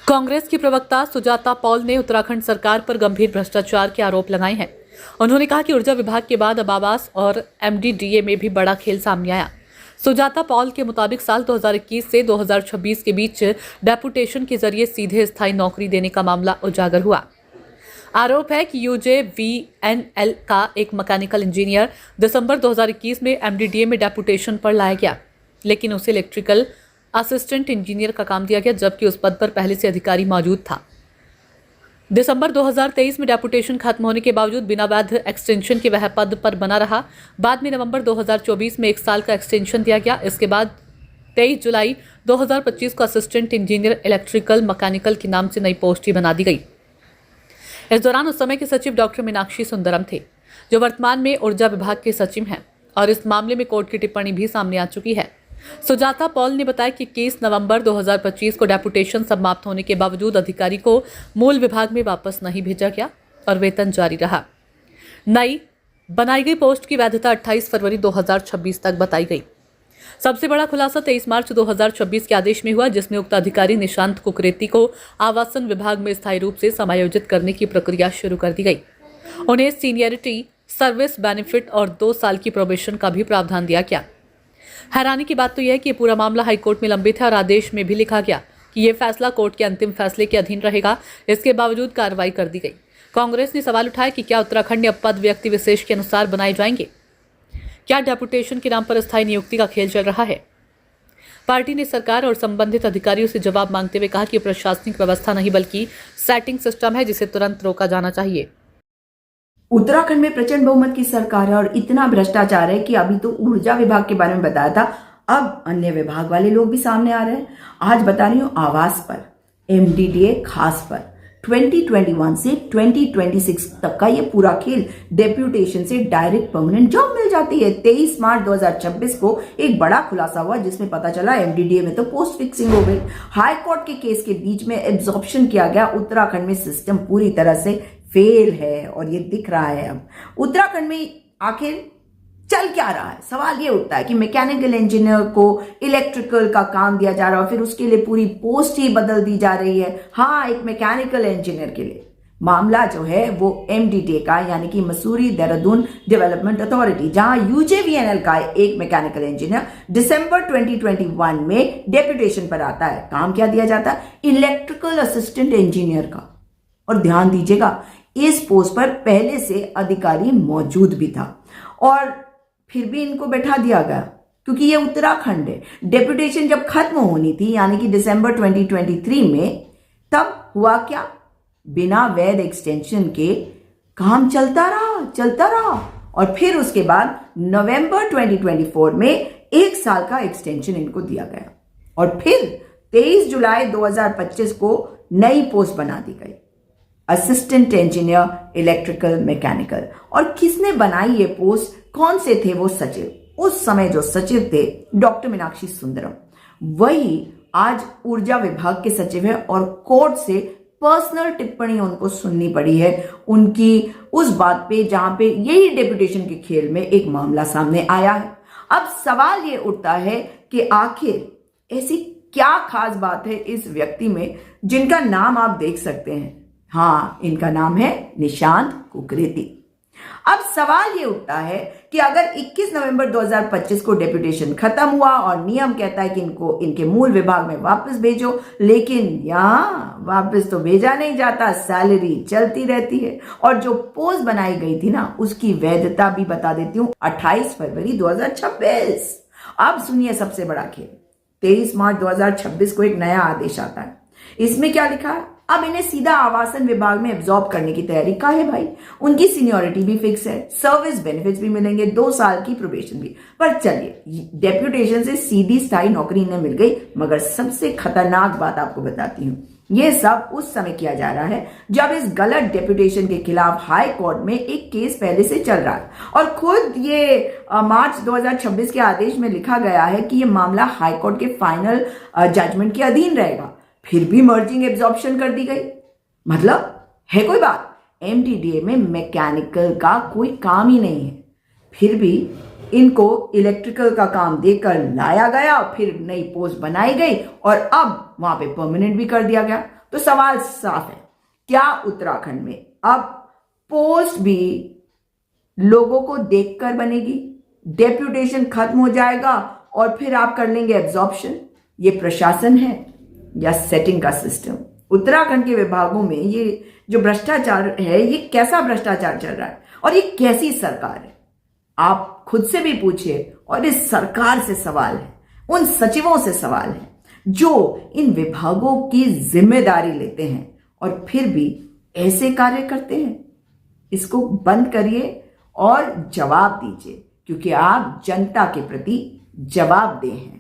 कांग्रेस की प्रवक्ता सुजाता पॉल ने उत्तराखंड सरकार पर गंभीर भ्रष्टाचार के आरोप लगाए हैं। उन्होंने कहा कि ऊर्जा विभाग के बाद अब आवास और एमडीडीए में भी बड़ा खेल सामने आया। सुजाता पॉल के मुताबिक साल 2021 से 2026 के बीच डेपुटेशन के जरिए सीधे स्थायी नौकरी देने का मामला उजागर हुआ। आरोप है कि यूजेवीएनएल का एक मैकेनिकल इंजीनियर दिसंबर 2021 में एमडीडीए में डेपुटेशन पर लाया गया, लेकिन उसे इलेक्ट्रिकल असिस्टेंट इंजीनियर का काम दिया गया, जबकि उस पद पर पहले से अधिकारी मौजूद था। दिसंबर 2023 में डेपुटेशन खत्म होने के बावजूद बिना वैध एक्सटेंशन के वह पद पर बना रहा। बाद में नवंबर 2024 में 1 साल का एक्सटेंशन दिया गया। इसके बाद 23 जुलाई 2025 को असिस्टेंट इंजीनियर इलेक्ट्रिकल मैकेनिकल के नाम से नई पोस्ट ही बना दी गई। इस दौरान उस समय के सचिव डॉक्टर मीनाक्षी सुंदरम थे, जो वर्तमान में ऊर्जा विभाग के सचिव हैं, और इस मामले में कोर्ट की टिप्पणी भी सामने आ चुकी है। सुजाता पॉल ने बताया कि 21 नवंबर 2025 को डेपुटेशन समाप्त होने के बावजूद अधिकारी को मूल विभाग में वापस नहीं भेजा गया और वेतन जारी रहा। नई बनाई गई पोस्ट की वैधता 28 फरवरी 2026 तक बताई गई। सबसे बड़ा खुलासा 23 मार्च 2026 के आदेश में हुआ, जिसमें उक्त अधिकारी निशांत कुकरेती को आवासन विभाग में स्थायी रूप से समायोजित करने की प्रक्रिया शुरू कर दी गई। उन्हें सीनियरिटी, सर्विस बेनिफिट और 2 साल की प्रोबेशन का भी प्रावधान दिया गया। हैरानी की बात तो यह है कि पूरा मामला हाईकोर्ट में लंबित है और आदेश में भी लिखा गया कि यह फैसला कोर्ट के अंतिम फैसले के अधीन रहेगा। इसके बावजूद कार्रवाई कर दी गई। कांग्रेस ने सवाल उठाया कि क्या उत्तराखंड में अब पद व्यक्ति विशेष के अनुसार बनाए जाएंगे? क्या डेपुटेशन के नाम पर स्थायी नियुक्ति का खेल चल रहा है? पार्टी ने सरकार और संबंधित अधिकारियों से जवाब मांगते हुए कहा कि प्रशासनिक व्यवस्था नहीं बल्कि सेटिंग सिस्टम है, जिसे तुरंत रोका जाना चाहिए। उत्तराखंड में प्रचंड बहुमत की सरकार है और इतना भ्रष्टाचार है कि अभी तो ऊर्जा विभाग के बारे में बताया था, अब अन्य विभाग वाले लोग भी सामने आ रहे हैं। आज बता रही हूँ आवास पर, एमडीडीए खास पर 2021 से 2026 तक का ये पूरा खेल डेप्यूटेशन से डायरेक्ट परमानेंट जॉब मिल जाती है। 23 मार्च 2026 को एक बड़ा खुलासा हुआ, जिसमें पता चला एमडीडीए में तो पोस्ट फिक्सिंग हो गई। हाई कोर्ट के केस के बीच में एब्जॉर्प्शन किया गया। उत्तराखंड में सिस्टम पूरी तरह से फेल है और ये दिख रहा है। अब उत्तराखंड में आखिर चल क्या रहा है? सवाल ये उठता है कि मैकेनिकल इंजीनियर को इलेक्ट्रिकल का काम दिया जा रहा है, फिर उसके लिए पूरी पोस्ट ही बदल दी जा रही है। हाँ, एक मैकेनिकल इंजीनियर के लिए मामला जो है वो एमडीडीए का, यानी कि मसूरी देहरादून डेवलपमेंट अथॉरिटी, जहां यूजेवीएनएल का एक मैकेनिकल इंजीनियर दिसंबर 2021 में डेप्यूटेशन पर आता है। काम क्या दिया जाता है? इलेक्ट्रिकल असिस्टेंट इंजीनियर का। और ध्यान दीजिएगा, इस पोस्ट पर पहले से अधिकारी मौजूद भी था और फिर भी इनको बैठा दिया गया, क्योंकि ये उत्तराखंड है। डेप्यूटेशन जब खत्म होनी थी, यानी कि दिसंबर 2023 में, तब हुआ क्या? बिना वैध एक्सटेंशन के काम चलता रहा और फिर उसके बाद नवंबर 2024 में 1 साल का एक्सटेंशन इनको दिया गया और फिर 23 जुलाई 2025 को नई पोस्ट बना दी गई, असिस्टेंट इंजीनियर इलेक्ट्रिकल मैकेनिकल। और किसने बनाई ये पोस्ट? कौन से थे वो सचिव? उस समय जो सचिव थे डॉक्टर मीनाक्षी सुंदरम, वही आज ऊर्जा विभाग के सचिव है और कोर्ट से पर्सनल टिप्पणी उनको सुननी पड़ी है उनकी उस बात पे जहां पे यही डेप्यूटेशन के खेल में एक मामला सामने आया है। अब सवाल ये उठता है कि आखिर ऐसी क्या खास बात है इस व्यक्ति में, जिनका नाम आप देख सकते हैं। हाँ, इनका नाम है निशांत कुकरेती। अब सवाल ये उठता है कि अगर 21 नवंबर 2025 को डेप्यूटेशन खत्म हुआ और नियम कहता है कि इनको इनके मूल विभाग में वापस भेजो, लेकिन यहां वापस तो भेजा नहीं जाता, सैलरी चलती रहती है। और जो पोस्ट बनाई गई थी ना, उसकी वैधता भी बता देती हूं, 28 फरवरी 2026। अब सुनिए सबसे बड़ा खेल। 23 मार्च 2026 को एक नया आदेश आता है। इसमें क्या लिखा है? अब इन्हें सीधा आवासन विभाग में एब्जॉर्ब करने की तैयारी का है भाई। उनकी सीनियरिटी भी फिक्स है, सर्विस बेनिफिट्स भी मिलेंगे, 2 साल की प्रोबेशन भी। पर चलिए, डेप्यूटेशन से सीधी स्थायी नौकरी इन्हें मिल गई। मगर सबसे खतरनाक बात आपको बताती हूं, यह सब उस समय किया जा रहा है जब इस गलत डेप्यूटेशन के खिलाफ हाई कोर्ट में एक केस पहले से चल रहा है और खुद ये मार्च 2026 के आदेश में लिखा गया है कि यह मामला हाई कोर्ट के फाइनल जजमेंट के अधीन रहेगा। फिर भी मर्जिंग एब्जॉर्प्शन कर दी गई। मतलब है कोई बात? एमडीडीए में मैकेनिकल का कोई काम ही नहीं है, फिर भी इनको इलेक्ट्रिकल का काम देकर लाया गया, फिर नई पोस्ट बनाई गई और अब वहां पे परमानेंट भी कर दिया गया। तो तो सवाल साफ है, क्या उत्तराखंड में अब पोस्ट भी लोगों को देखकर बनेगी? डेप्यूटेशन खत्म हो जाएगा और फिर आप कर लेंगे एब्जॉर्प्शन? ये प्रशासन है या सेटिंग का सिस्टम? उत्तराखंड के विभागों में ये जो भ्रष्टाचार है, ये कैसा भ्रष्टाचार चल रहा है और ये कैसी सरकार है? आप खुद से भी पूछिए और इस सरकार से सवाल है, उन सचिवों से सवाल है जो इन विभागों की जिम्मेदारी लेते हैं और फिर भी ऐसे कार्य करते हैं। इसको बंद करिए और जवाब दीजिए, क्योंकि आप जनता के प्रति जवाबदेह हैं।